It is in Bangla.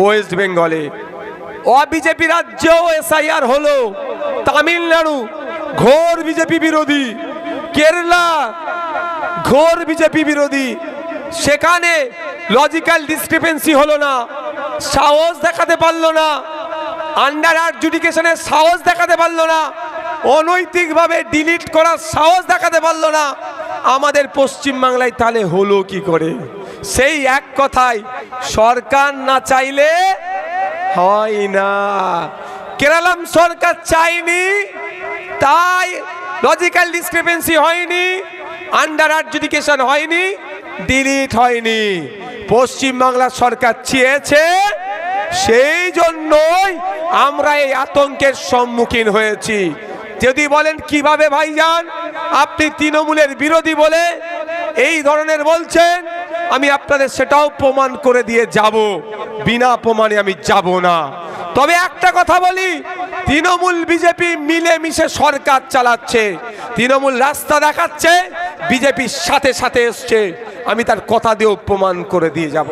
ওয়েস্ট বেঙ্গলে। বিজেপি রাজ্যেও এসআইআর হলো, তামিলনাড়ু ঘোর বিজেপি বিরোধী, কেরালা ঘোর বিজেপি বিরোধী, সেখানে লজিক্যাল ডিসক্রিপেন্সি হলো না, সাহস দেখাতে পারলো না, আন্ডার অ্যাডজুডিকেশনের সাহস দেখাতে পারলো না, অনৈতিকভাবে ডিলিট করার সাহস দেখাতে পারলো না। আমাদের পশ্চিমবাংলায় তাহলে হলো কি করে? সেই এক কথাই, সরকার না চাইলে হয় না। কেরালাম সরকার চাইনি, তাই লজিক্যাল ডিসক্রিপেন্সি হয়নি, আন্ডার অ্যাডজুডিকেশন হয়নি, ডিলিট হয়নি। পশ্চিমবাংলার সরকার চেয়েছে, সেই জন্যই আমরা এই আতঙ্কের সম্মুখীন হয়েছি। যদি বলেন কিভাবে ভাইজান আপনি তৃণমূলের বিরোধী বলে এই ধরনের বলছেন, আমি আপনাদের সেটাও প্রমাণ করে দিয়ে যাব, বিনা প্রমাণে আমি যাব না। তবে একটা কথা বলি, তৃণমূল বিজেপি মিলেমিশে সরকার চালাচ্ছে, তৃণমূল রাস্তা দেখাচ্ছে, বিজেপির সাথে সাথে এসছে, আমি তার কথা দিয়েও প্রমাণ করে দিয়ে যাব।